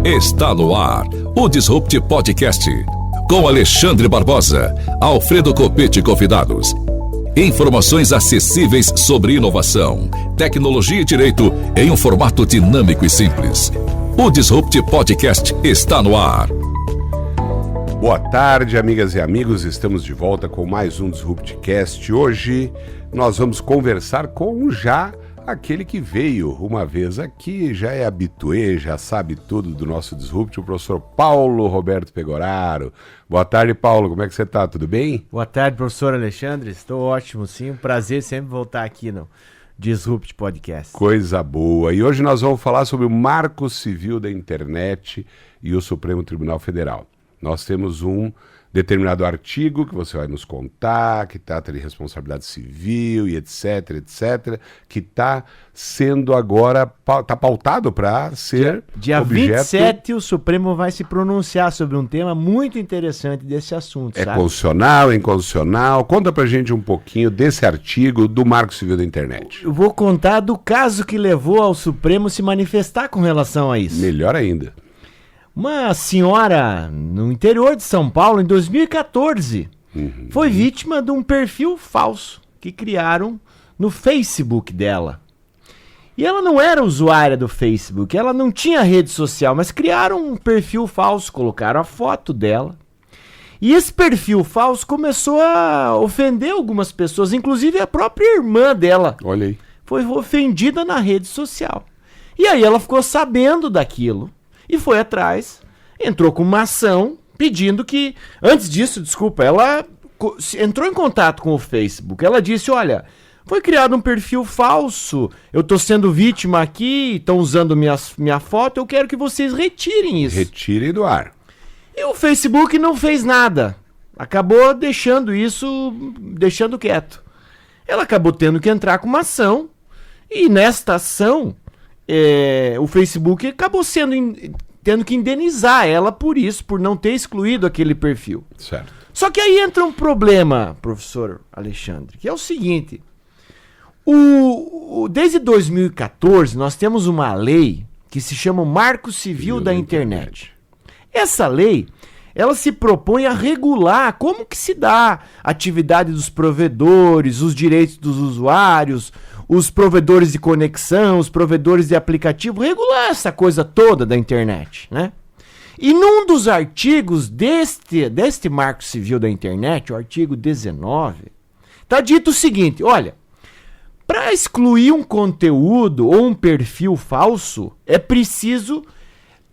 Está no ar o Disrupt Podcast, com Alexandre Barbosa, Alfredo Copete e convidados. Informações acessíveis sobre inovação, tecnologia e direito em um formato dinâmico e simples. O Disrupt Podcast está no ar. Boa tarde, amigas e amigos. Estamos de volta com mais um Disruptcast. Hoje nós vamos conversar com aquele que veio uma vez aqui, já é habituê, já sabe tudo do nosso Disrupt, o professor Paulo Roberto Pegoraro. Boa tarde, Paulo. Como é que você está? Tudo bem? Boa tarde, professor Alexandre. Estou ótimo, sim. Um prazer sempre voltar aqui no Disrupt Podcast. Coisa boa. E hoje nós vamos falar sobre o Marco Civil da Internet e o Supremo Tribunal Federal. Nós temos um determinado artigo que você vai nos contar, que trata de responsabilidade civil e etc, que está sendo agora, está pautado para ser Dia objeto... 27 o Supremo vai se pronunciar sobre um tema muito interessante desse assunto, É sabe? constitucional, é inconstitucional? Conta pra gente um pouquinho desse artigo do Marco Civil da Internet. Eu vou contar do caso que levou ao Supremo se manifestar com relação a isso. Melhor ainda. Uma senhora no interior de São Paulo, em 2014, foi vítima de um perfil falso que criaram no Facebook dela. E ela não era usuária do Facebook, ela não tinha rede social, mas criaram um perfil falso, colocaram a foto dela. E esse perfil falso começou a ofender algumas pessoas, inclusive a própria irmã dela. Olha aí. Foi ofendida na rede social. E aí ela ficou sabendo daquilo. E foi atrás, entrou com uma ação pedindo que... Antes disso, desculpa, ela entrou em contato com o Facebook. Ela disse, olha, foi criado um perfil falso, eu estou sendo vítima aqui, estão usando minha foto, eu quero que vocês retirem isso. Retirem do ar. E o Facebook não fez nada. Acabou deixando quieto. Ela acabou tendo que entrar com uma ação. E nesta ação... o Facebook acabou tendo que indenizar ela por isso, por não ter excluído aquele perfil. Certo. Só que aí entra um problema, professor Alexandre, que é o seguinte. Desde 2014, nós temos uma lei que se chama o Marco Civil da Internet. Essa lei, ela se propõe a regular como que se dá a atividade dos provedores, os direitos dos usuários, os provedores de conexão, os provedores de aplicativo, regular essa coisa toda da internet, né? E num dos artigos deste Marco Civil da Internet, o artigo 19, está dito o seguinte, olha, para excluir um conteúdo ou um perfil falso, é preciso,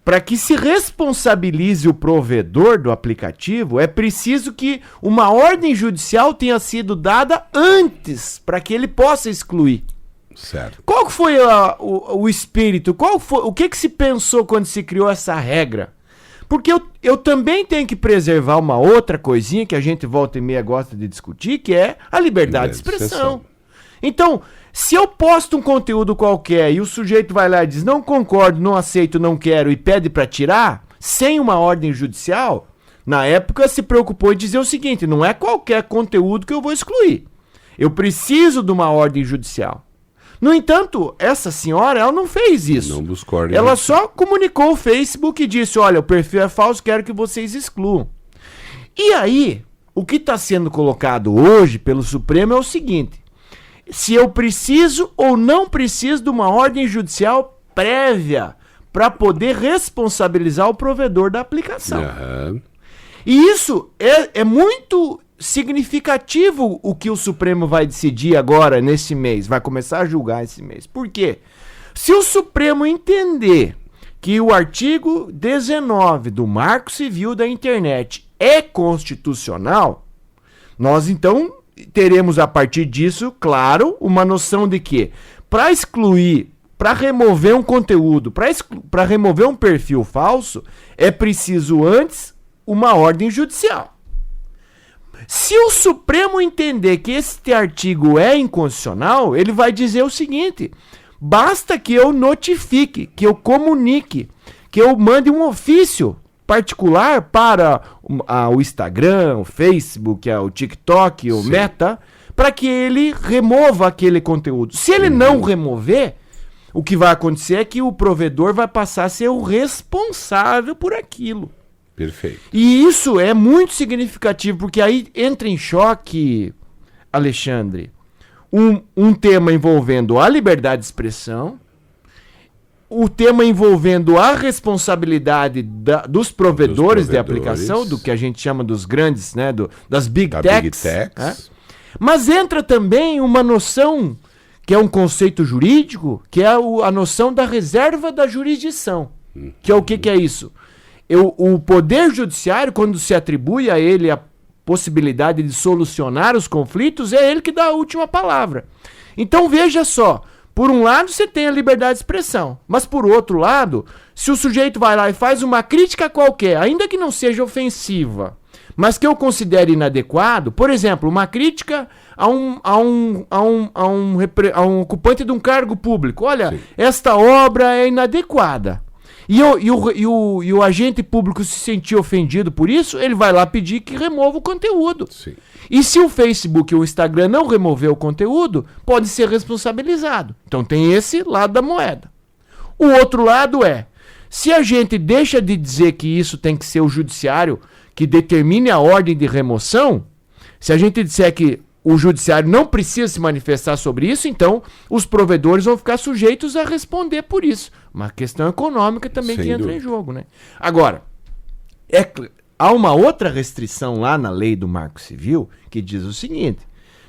para que se responsabilize o provedor do aplicativo, é preciso que uma ordem judicial tenha sido dada antes para que ele possa excluir. Certo. Qual que foi o espírito? O que se pensou quando se criou essa regra? Porque eu também tenho que preservar uma outra coisinha que a gente volta e meia gosta de discutir, que é a liberdade de expressão. Então, se eu posto um conteúdo qualquer e o sujeito vai lá e diz não concordo, não aceito, não quero e pede para tirar, sem uma ordem judicial, na época se preocupou em dizer o seguinte, não é qualquer conteúdo que eu vou excluir. Eu preciso de uma ordem judicial. No entanto, essa senhora, ela não fez isso. Não buscou ordem Ela judicial. só comunicou o Facebook e disse, olha, o perfil é falso, quero que vocês excluam. E aí, o que está sendo colocado hoje pelo Supremo é o seguinte, se eu preciso ou não preciso de uma ordem judicial prévia para poder responsabilizar o provedor da aplicação. Uhum. E isso é muito significativo o que o Supremo vai decidir agora, nesse mês, vai começar a julgar esse mês. Por quê? Se o Supremo entender que o artigo 19 do Marco Civil da Internet é constitucional, nós então teremos a partir disso, claro, uma noção de que para excluir, para remover um conteúdo, para remover um perfil falso, é preciso antes uma ordem judicial. Se o Supremo entender que este artigo é inconstitucional, ele vai dizer o seguinte, basta que eu notifique, que eu comunique, que eu mande um ofício particular para o Instagram, o Facebook, o TikTok, o Meta, para que ele remova aquele conteúdo. Se ele não remover, o que vai acontecer é que o provedor vai passar a ser o responsável por aquilo. Perfeito. E isso é muito significativo, porque aí entra em choque, Alexandre, um tema envolvendo a liberdade de expressão, o tema envolvendo a responsabilidade dos provedores de aplicação, do que a gente chama dos grandes, né, das Big Techs. Né? Mas entra também uma noção, que é um conceito jurídico, que é a noção da reserva da jurisdição. Que é o que é isso? O Poder Judiciário, quando se atribui a ele a possibilidade de solucionar os conflitos, é ele que dá a última palavra. Então veja só, por um lado você tem a liberdade de expressão, mas por outro lado, se o sujeito vai lá e faz uma crítica qualquer, ainda que não seja ofensiva, mas que eu considere inadequado, por exemplo, uma crítica a um ocupante de um cargo público, olha, sim, esta obra é inadequada. E o agente público se sentir ofendido por isso, ele vai lá pedir que remova o conteúdo. Sim. E se o Facebook ou o Instagram não remover o conteúdo, pode ser responsabilizado. Então tem esse lado da moeda. O outro lado é, se a gente deixa de dizer que isso tem que ser o judiciário que determine a ordem de remoção, se a gente disser que o judiciário não precisa se manifestar sobre isso, então os provedores vão ficar sujeitos a responder por isso. Uma questão econômica também que entra em jogo, né? Agora, há uma outra restrição lá na lei do Marco Civil que diz o seguinte: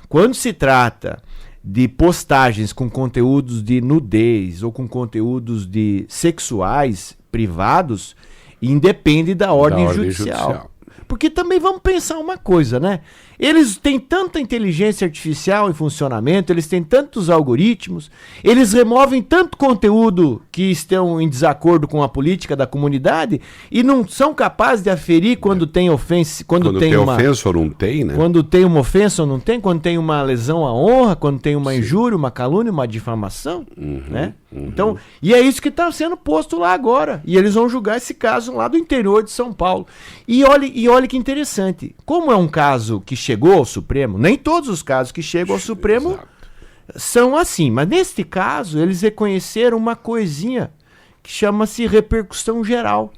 quando se trata de postagens com conteúdos de nudez ou com conteúdos de sexuais privados, independe da ordem judicial. Porque também vamos pensar uma coisa, né? Eles têm tanta inteligência artificial em funcionamento, eles têm tantos algoritmos, eles removem tanto conteúdo que estão em desacordo com a política da comunidade e não são capazes de aferir quando tem ofensa, quando tem uma ofensa ou não tem, né? Quando tem uma ofensa ou não tem, quando tem uma lesão à honra, quando tem uma injúria, uma calúnia, uma difamação, né? Então, e é isso que está sendo posto lá agora. E eles vão julgar esse caso lá do interior de São Paulo. E olha que interessante. Como é um caso que chegou ao Supremo, nem todos os casos que chegam ao Supremo são assim. Mas neste caso, eles reconheceram uma coisinha que chama-se repercussão geral.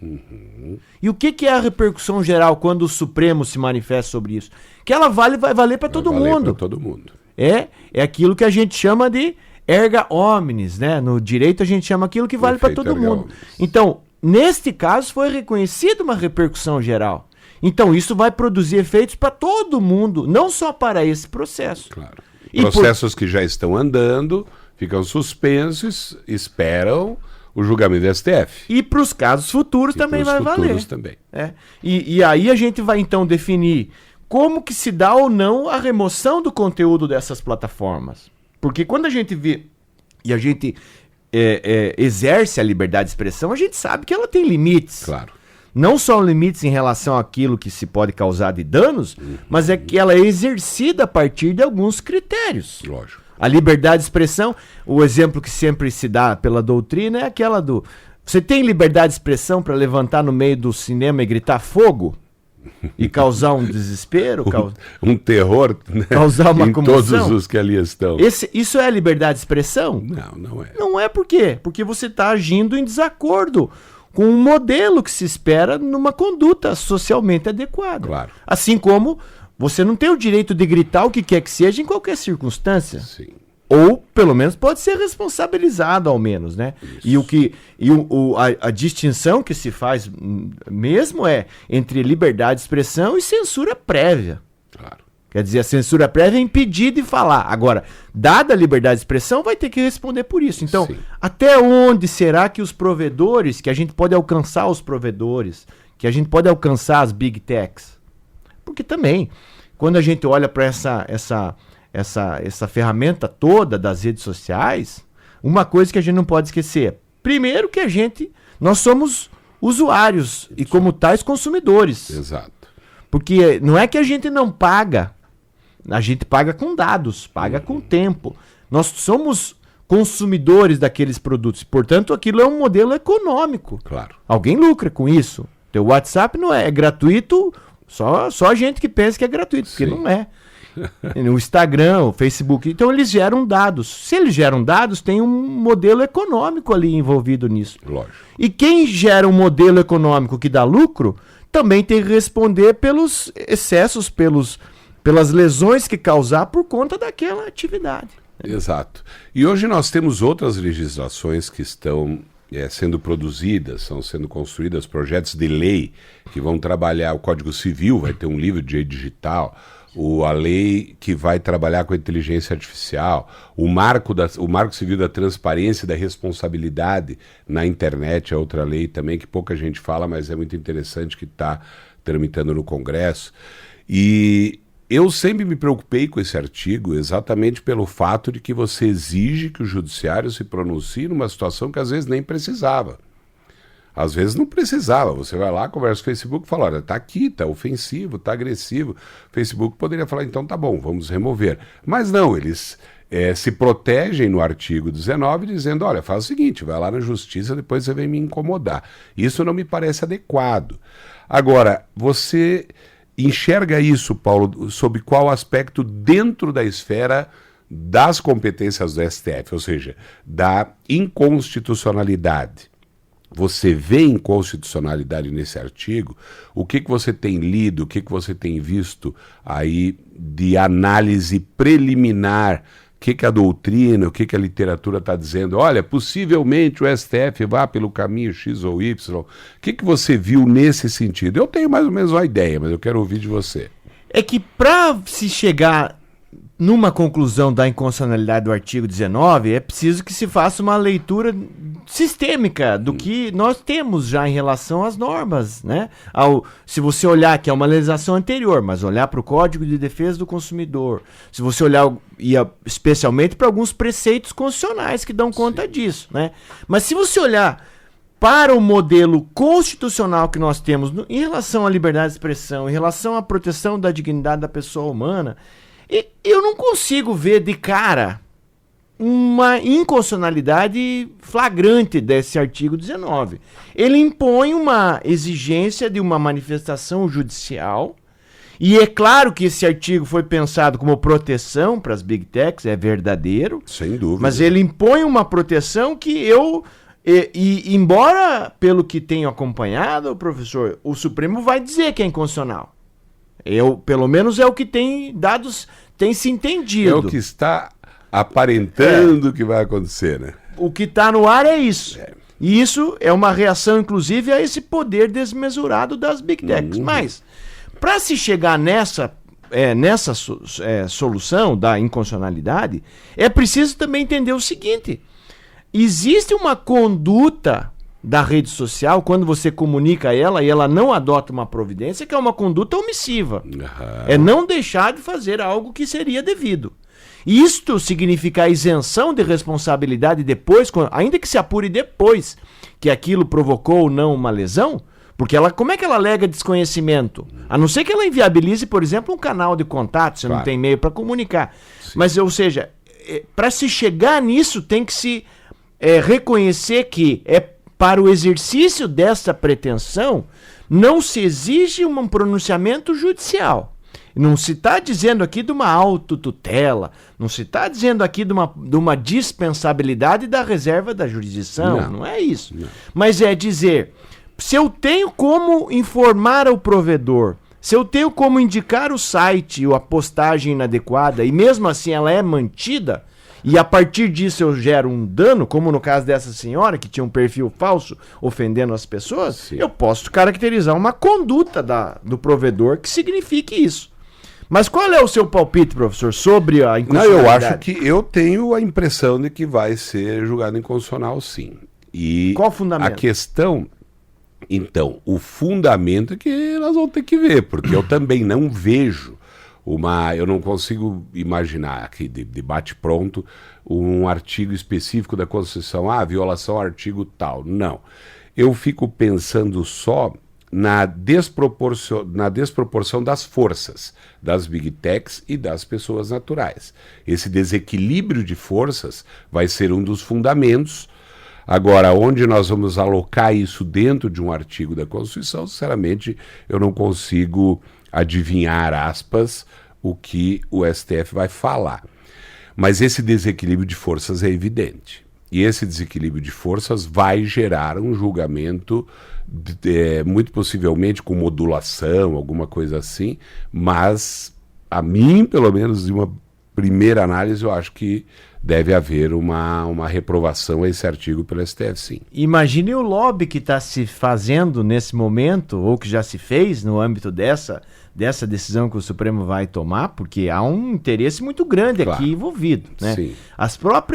E o que é a repercussão geral quando o Supremo se manifesta sobre isso? Que ela vai valer para todo mundo. Para todo mundo. É aquilo que a gente chama de erga omnes, né? No direito a gente chama aquilo que vale para todo mundo. Omnes. Então, neste caso foi reconhecida uma repercussão geral. Então isso vai produzir efeitos para todo mundo, não só para esse processo. Claro. Processos que já estão andando, ficam suspensos, esperam o julgamento do STF. E para os casos futuros também vai valer. Também. E aí a gente vai então definir como que se dá ou não a remoção do conteúdo dessas plataformas. Porque quando a gente vê e a gente exerce a liberdade de expressão, a gente sabe que ela tem limites. Claro. Não só limites em relação àquilo que se pode causar de danos, mas é que ela é exercida a partir de alguns critérios. Lógico. A liberdade de expressão, o exemplo que sempre se dá pela doutrina é aquela do... Você tem liberdade de expressão para levantar no meio do cinema e gritar fogo? E causar um desespero? Um terror, né? Causar uma comoção? Todos os que ali estão. Isso é liberdade de expressão? Não é. Não é por quê? Porque você está agindo em desacordo com um modelo que se espera numa conduta socialmente adequada. Claro. Assim como você não tem o direito de gritar o que quer que seja em qualquer circunstância. Sim. Ou, pelo menos, pode ser responsabilizado, ao menos, né? Isso. A distinção que se faz mesmo é entre liberdade de expressão e censura prévia. Claro. Quer dizer, a censura prévia é impedir de falar. Agora, dada a liberdade de expressão, vai ter que responder por isso. Então, sim, até onde será que os provedores, que a gente pode alcançar os provedores, que a gente pode alcançar as Big Techs? Porque também, quando a gente olha para essa ferramenta toda das redes sociais, uma coisa que a gente não pode esquecer. Primeiro que nós somos usuários e como tais consumidores. Exato. Porque não é que a gente não paga, a gente paga com dados, paga com tempo. Nós somos consumidores daqueles produtos, portanto aquilo é um modelo econômico. Claro. Alguém lucra com isso. Teu WhatsApp não é gratuito, só a gente que pensa que é gratuito, porque não é. No Instagram, o Facebook. Então eles geram dados. Se eles geram dados, tem um modelo econômico ali envolvido nisso. Lógico. E quem gera um modelo econômico que dá lucro, também tem que responder pelos excessos, pelas lesões que causar por conta daquela atividade. Exato. E hoje nós temos outras legislações que estão sendo produzidas, estão sendo construídas, projetos de lei que vão trabalhar o Código Civil, vai ter um livro de direito digital, a lei que vai trabalhar com a inteligência artificial, o Marco Civil da Transparência e da Responsabilidade na internet é outra lei também que pouca gente fala, mas é muito interessante, que está tramitando no Congresso. E eu sempre me preocupei com esse artigo exatamente pelo fato de que você exige que o judiciário se pronuncie numa situação que às vezes nem precisava. Às vezes não precisava, você vai lá, conversa com o Facebook e fala, olha, tá aqui, tá ofensivo, tá agressivo. O Facebook poderia falar, então tá bom, vamos remover. Mas não, eles se protegem no artigo 19 dizendo, olha, faz o seguinte, vai lá na justiça, depois você vem me incomodar. Isso não me parece adequado. Agora, você enxerga isso, Paulo, sob qual aspecto dentro da esfera das competências do STF, ou seja, da inconstitucionalidade? Você vê inconstitucionalidade nesse artigo? O que você tem lido, o que você tem visto aí de análise preliminar? O que a doutrina, o que a literatura está dizendo? Olha, possivelmente o STF vá pelo caminho X ou Y. O que você viu nesse sentido? Eu tenho mais ou menos uma ideia, mas eu quero ouvir de você. É que para se chegar numa conclusão da inconstitucionalidade do artigo 19, é preciso que se faça uma leitura sistêmica do que nós temos já em relação às normas, né? Se você olhar, que é uma legislação anterior, mas olhar para o Código de Defesa do Consumidor, se você olhar especialmente para alguns preceitos constitucionais que dão conta disso, né? Mas se você olhar para o modelo constitucional que nós temos em relação à liberdade de expressão, em relação à proteção da dignidade da pessoa humana, eu não consigo ver de cara uma inconstitucionalidade flagrante desse artigo 19. Ele impõe uma exigência de uma manifestação judicial, e é claro que esse artigo foi pensado como proteção para as Big Techs, é verdadeiro. Sem dúvida. Mas ele impõe uma proteção que embora, pelo que tenho acompanhado, professor, o Supremo vai dizer que é inconstitucional. Pelo menos é o que tem se entendido. É o que está aparentando que vai acontecer, né? O que está no ar é isso. E isso é uma reação, inclusive, a esse poder desmesurado das Big Techs. Mas, para se chegar nessa solução da inconstitucionalidade, é preciso também entender o seguinte: existe uma conduta da rede social, quando você comunica ela e ela não adota uma providência, que é uma conduta omissiva. É não deixar de fazer algo que seria devido. Isto significa a isenção de responsabilidade depois, ainda que se apure depois que aquilo provocou ou não uma lesão, porque como é que ela alega desconhecimento? A não ser que ela inviabilize, por exemplo, um canal de contato, você não tem meio para comunicar. Sim. Mas, ou seja, para se chegar nisso, tem que se reconhecer que para o exercício dessa pretensão, não se exige um pronunciamento judicial. Não se está dizendo aqui de uma autotutela, não se está dizendo aqui de uma dispensabilidade da reserva da jurisdição, não é isso. Não. Mas é dizer, se eu tenho como informar ao provedor, se eu tenho como indicar o site ou a postagem inadequada, e mesmo assim ela é mantida, e a partir disso eu gero um dano, como no caso dessa senhora, que tinha um perfil falso ofendendo as pessoas, sim, eu posso caracterizar uma conduta do provedor que signifique isso. Mas qual é o seu palpite, professor, sobre a inconstitucionalidade? Não, eu acho que eu tenho a impressão de que vai ser julgado inconstitucional, sim. E qual o fundamento? A questão, então, o fundamento é que nós vamos ter que ver, porque eu também não vejo eu não consigo imaginar aqui de bate-pronto um artigo específico da Constituição, violação ao artigo tal. Não. Eu fico pensando só na desproporção das forças das Big Techs e das pessoas naturais. Esse desequilíbrio de forças vai ser um dos fundamentos. Agora, onde nós vamos alocar isso dentro de um artigo da Constituição, sinceramente, eu não consigo adivinhar, aspas, o que o STF vai falar. Mas esse desequilíbrio de forças é evidente. E esse desequilíbrio de forças vai gerar um julgamento, muito possivelmente com modulação, alguma coisa assim, mas a mim, pelo menos de uma primeira análise, eu acho que deve haver uma reprovação a esse artigo pelo STF, sim. Imagine o lobby que está se fazendo nesse momento, ou que já se fez no âmbito dessa decisão que o Supremo vai tomar, porque há um interesse muito grande aqui envolvido, né? Sim.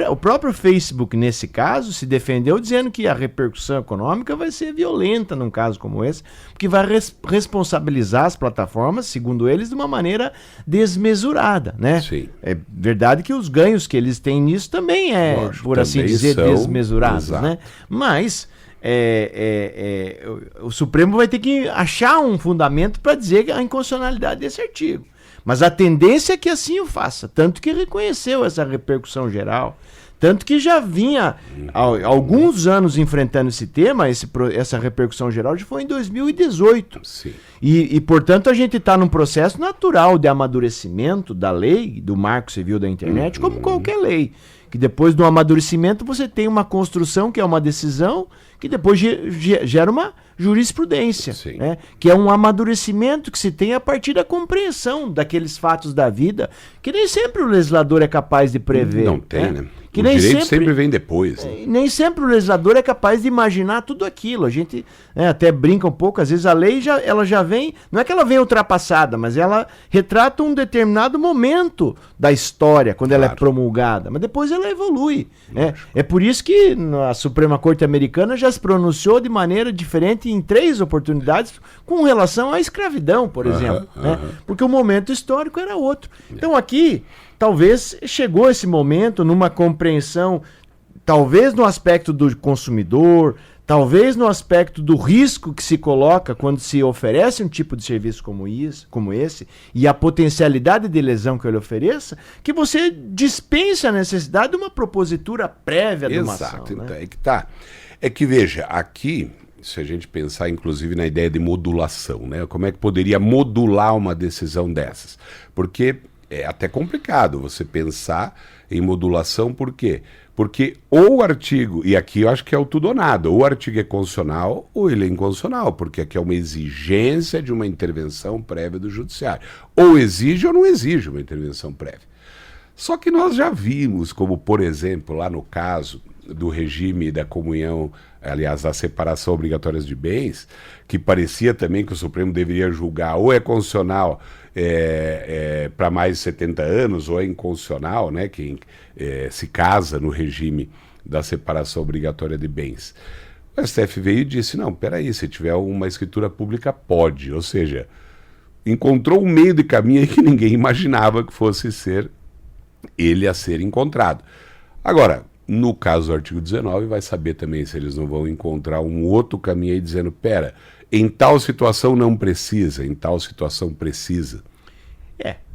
O próprio Facebook, nesse caso, se defendeu dizendo que a repercussão econômica vai ser violenta num caso como esse, porque vai responsabilizar as plataformas, segundo eles, de uma maneira desmesurada, né? Sim. É verdade que os ganhos que eles têm nisso também Lógico, por assim também dizer, são desmesurados, exato. né? Mas o Supremo vai ter que achar um fundamento para dizer a inconstitucionalidade desse artigo. Mas a tendência é que assim o faça, tanto que reconheceu essa repercussão geral, tanto que já vinha há alguns anos enfrentando esse tema, essa repercussão geral já foi em 2018. Sim. E portanto, a gente está num processo natural de amadurecimento da lei, do Marco Civil da Internet, como qualquer lei. Que depois do amadurecimento você tem uma construção, que é uma decisão, que depois gera uma jurisprudência, né? Que é um amadurecimento que se tem a partir da compreensão daqueles fatos da vida, que nem sempre o legislador é capaz de prever. Não tem, né? Que o nem direito sempre vem depois. Né? Nem sempre o legislador é capaz de imaginar tudo aquilo. A gente até brinca um pouco, às vezes a lei ela já vem, não é que ela vem ultrapassada, mas ela retrata um determinado momento da história, quando ela é promulgada, mas depois ela evolui. É por isso que a Suprema Corte Americana já se pronunciou de maneira diferente em 3 oportunidades com relação à escravidão, por exemplo. Né? Porque o momento histórico era outro. Então aqui, talvez chegou esse momento numa compreensão, talvez no aspecto do consumidor, talvez no aspecto do risco que se coloca quando se oferece um tipo de serviço como esse, e a potencialidade de lesão que ele ofereça, que você dispensa a necessidade de uma propositura prévia de uma ação. Exato, então né? é que tá. É que veja, aqui, se a gente pensar inclusive na ideia de modulação, né? Como é que poderia modular uma decisão dessas? Porque é até complicado você pensar em modulação, por quê? Porque ou o artigo, e aqui eu acho que é o tudo ou nada, ou o artigo é constitucional ou ele é inconstitucional, porque aqui é uma exigência de uma intervenção prévia do judiciário. Ou exige ou não exige uma intervenção prévia. Só que nós já vimos, como por exemplo, lá no caso do regime da comunhão, aliás, da separação obrigatória de bens, que parecia também que o Supremo deveria julgar ou é constitucional para mais de 70 anos, ou é inconstitucional, né, quem se casa no regime da separação obrigatória de bens. O STF veio e disse, não, peraí, se tiver uma escritura pública, pode. Ou seja, encontrou um meio de caminho aí que ninguém imaginava que fosse ser ele a ser encontrado. Agora, no caso do artigo 19, vai saber também se eles não vão encontrar um outro caminho aí dizendo, pera, em tal situação não precisa, em tal situação precisa.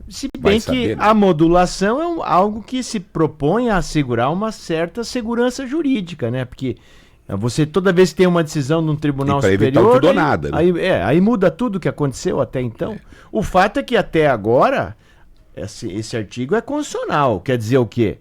Se bem que a modulação é algo que se propõe a assegurar uma certa segurança jurídica, né? Porque você, toda vez que tem uma decisão de um tribunal superior, evitar o tudo ou nada, né? aí muda tudo o que aconteceu até então. O fato é que até agora esse artigo é constitucional. Quer dizer o quê?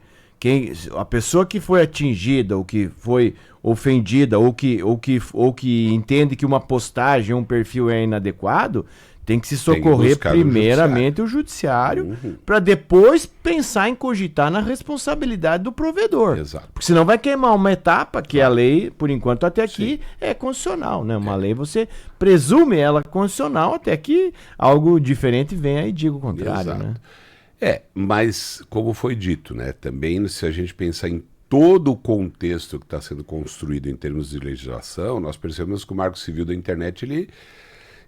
A pessoa que foi atingida, ou que foi ofendida, ou que entende que uma postagem, um perfil é inadequado, tem que se socorrer primeiramente o judiciário, para depois pensar em cogitar na responsabilidade do provedor. Exato. Porque senão vai queimar uma etapa que a lei, por enquanto até aqui, é constitucional. Né? Uma lei você presume ela constitucional até que algo diferente venha e diga o contrário. Exato. Né? Mas como foi dito, né, também se a gente pensar em todo o contexto que está sendo construído em termos de legislação, nós percebemos que o Marco Civil da Internet ele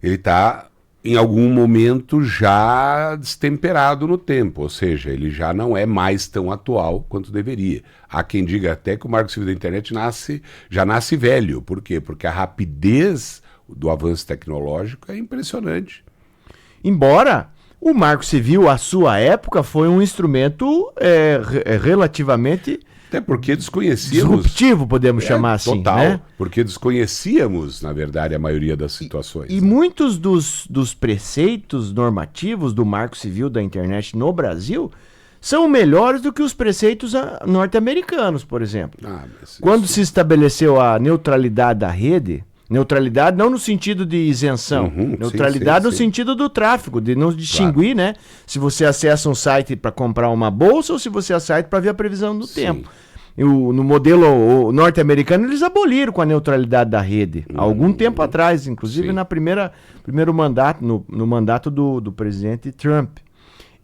está em algum momento já destemperado no tempo, ou seja, ele já não é mais tão atual quanto deveria. Há quem diga até que o Marco Civil da Internet já nasce velho. Por quê? Porque a rapidez do avanço tecnológico é impressionante. Embora o Marco Civil, à sua época, foi um instrumento relativamente Até porque desconhecíamos... disruptivo, podemos chamar assim, total, né? porque desconhecíamos, na verdade, a maioria das situações. E muitos dos preceitos normativos do Marco Civil da internet no Brasil são melhores do que os preceitos norte-americanos, por exemplo. Quando se estabeleceu a neutralidade da rede, neutralidade não no sentido de isenção, neutralidade no sentido do tráfego, de não distinguir, né? Se você acessa um site para comprar uma bolsa ou se você acessa um site para ver a previsão do tempo. No modelo norte-americano, eles aboliram com a neutralidade da rede, há algum tempo atrás, inclusive primeiro mandato, no mandato do presidente Trump.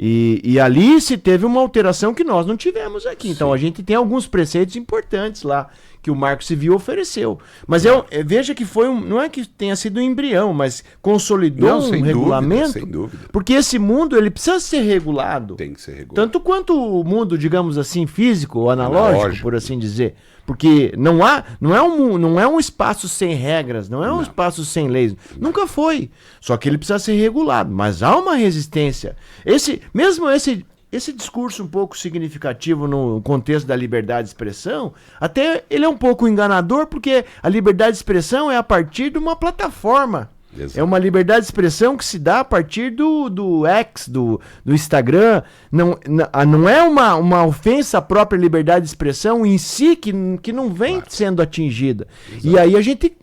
E ali se teve uma alteração que nós não tivemos aqui. Então a gente tem alguns preceitos importantes lá que o Marco Civil ofereceu. Mas veja que não é que tenha sido um embrião, mas consolidou um regulamento. Sem dúvida. Porque esse mundo ele precisa ser regulado. Tem que ser regulado. Tanto quanto o mundo, digamos assim, físico ou analógico, por assim dizer. Porque não é um espaço sem regras, não é um espaço sem leis. Nunca foi. Só que ele precisa ser regulado. Mas há uma resistência. Esse discurso um pouco significativo no contexto da liberdade de expressão, até ele é um pouco enganador, porque a liberdade de expressão é a partir de uma plataforma. Exato. É uma liberdade de expressão que se dá a partir do X, do Instagram. Não é uma ofensa à própria liberdade de expressão em si que não vem sendo atingida. Exato. E aí a gente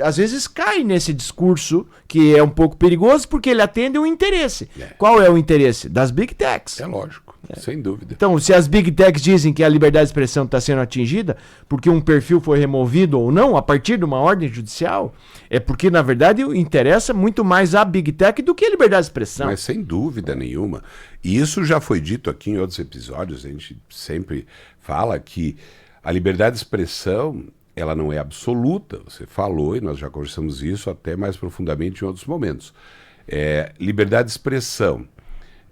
às vezes cai nesse discurso que é um pouco perigoso porque ele atende um interesse. Qual é o interesse? Das Big Techs. É lógico, sem dúvida. Então, se as Big Techs dizem que a liberdade de expressão está sendo atingida porque um perfil foi removido ou não a partir de uma ordem judicial, é porque, na verdade, interessa muito mais a Big Tech do que a liberdade de expressão. Mas sem dúvida nenhuma. E isso já foi dito aqui em outros episódios, a gente sempre fala que a liberdade de expressão ela não é absoluta, você falou, e nós já conversamos isso até mais profundamente em outros momentos. Liberdade de expressão.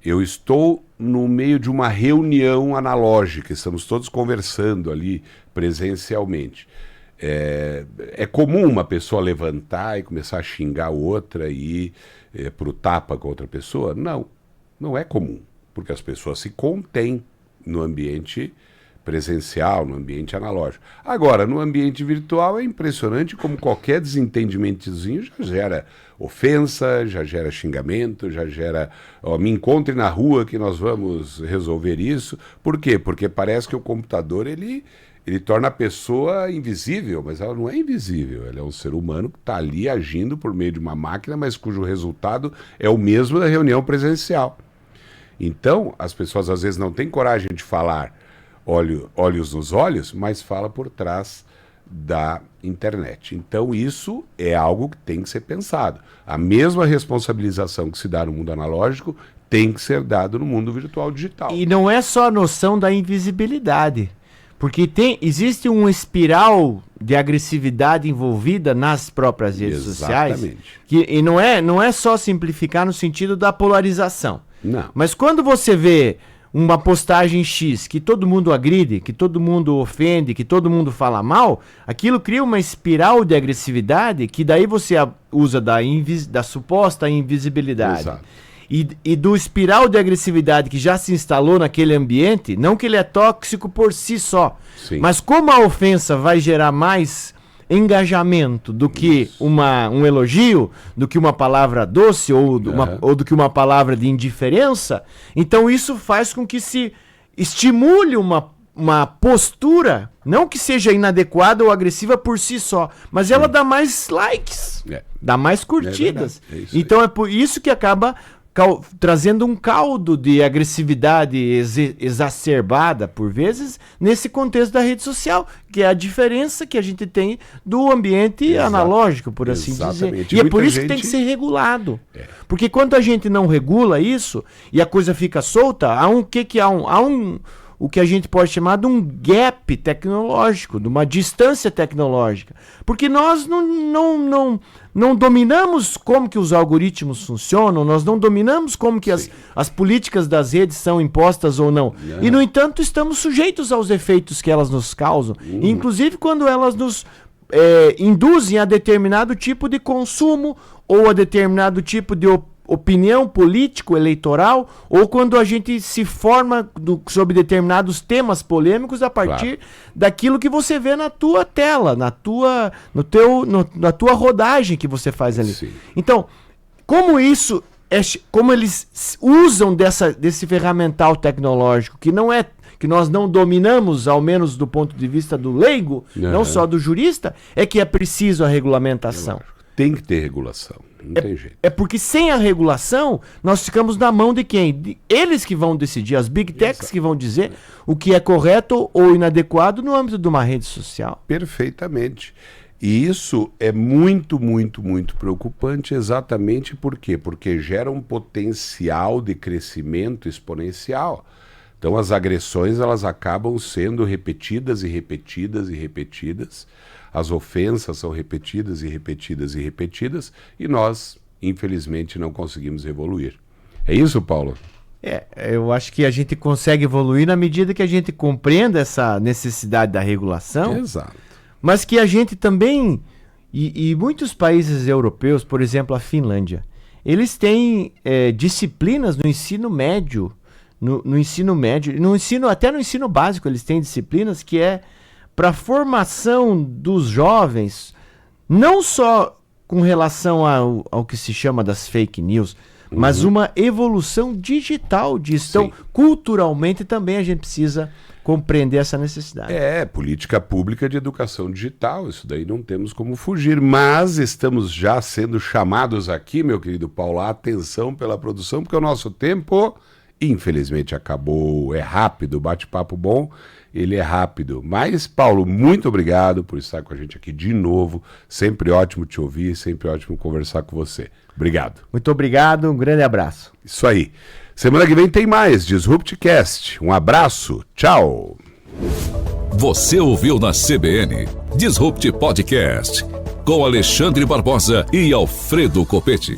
Eu estou no meio de uma reunião analógica, estamos todos conversando ali presencialmente. É comum uma pessoa levantar e começar a xingar outra e ir para o tapa com outra pessoa? Não, não é comum, porque as pessoas se contêm no ambiente presencial, no ambiente analógico. Agora, no ambiente virtual é impressionante como qualquer desentendimentozinho já gera ofensa, já gera xingamento, já gera, me encontre na rua que nós vamos resolver isso. Por quê? Porque parece que o computador ele torna a pessoa invisível, mas ela não é invisível, ela é um ser humano que está ali agindo por meio de uma máquina, mas cujo resultado é o mesmo da reunião presencial. Então, as pessoas às vezes não têm coragem de falar olhos nos olhos, mas fala por trás da internet. Então isso é algo que tem que ser pensado. A mesma responsabilização que se dá no mundo analógico tem que ser dado no mundo virtual digital. E não é só a noção da invisibilidade, porque existe uma espiral de agressividade envolvida nas próprias redes sociais. E não é só simplificar no sentido da polarização. Não. Mas quando você vê uma postagem X que todo mundo agride, que todo mundo ofende, que todo mundo fala mal, aquilo cria uma espiral de agressividade que daí você usa da suposta invisibilidade. Exato. E do espiral de agressividade que já se instalou naquele ambiente, não que ele é tóxico por si só, mas como a ofensa vai gerar mais engajamento do que um elogio, do que uma palavra doce ou do que uma palavra de indiferença, então isso faz com que se estimule uma postura, não que seja inadequada ou agressiva por si só, mas ela dá mais likes, dá mais curtidas. Então é por isso que acaba trazendo um caldo de agressividade exacerbada, por vezes, nesse contexto da rede social, que é a diferença que a gente tem do ambiente analógico, por assim dizer. E é por isso que tem que ser regulado. Porque quando a gente não regula isso, e a coisa fica solta, há o que a gente pode chamar de um gap tecnológico, de uma distância tecnológica. Porque nós não dominamos como que os algoritmos funcionam, nós não dominamos como que as políticas das redes são impostas ou não. E, no entanto, estamos sujeitos aos efeitos que elas nos causam, inclusive quando elas nos induzem a determinado tipo de consumo ou a determinado tipo de opinião político-eleitoral ou quando a gente se forma sobre determinados temas polêmicos a partir daquilo que você vê na tua tela, na tua rodagem que você faz ali. Sim. Então, como eles usam desse ferramental tecnológico que nós não dominamos, ao menos do ponto de vista do leigo, não só do jurista, é que é preciso a regulamentação. Tem que ter regulação, não tem jeito. É porque sem a regulação, nós ficamos na mão de quem? Eles que vão decidir, as big techs que vão dizer o que é correto ou inadequado no âmbito de uma rede social. Perfeitamente. E isso é muito, muito, muito preocupante exatamente por quê? Porque gera um potencial de crescimento exponencial. Então as agressões elas acabam sendo repetidas e repetidas e repetidas. As ofensas são repetidas e repetidas e repetidas e nós, infelizmente, não conseguimos evoluir. É isso, Paulo? Eu acho que a gente consegue evoluir na medida que a gente compreenda essa necessidade da regulação. Exato. Mas que a gente também, e muitos países europeus, por exemplo, a Finlândia, eles têm disciplinas no ensino médio, até no ensino básico eles têm disciplinas que é para a formação dos jovens, não só com relação ao que se chama das fake news, mas uma evolução digital disso. Então, culturalmente também a gente precisa compreender essa necessidade. Política pública de educação digital, isso daí não temos como fugir, mas estamos já sendo chamados aqui, meu querido Paulo, a atenção pela produção, porque o nosso tempo, infelizmente, acabou. É rápido, bate-papo bom, ele é rápido. Mas, Paulo, muito obrigado por estar com a gente aqui de novo, sempre ótimo te ouvir, sempre ótimo conversar com você. Obrigado. Muito obrigado, um grande abraço. Isso aí. Semana que vem tem mais DisruptCast. Um abraço, tchau. Você ouviu na CBN Disrupt Podcast com Alexandre Barbosa e Alfredo Copete.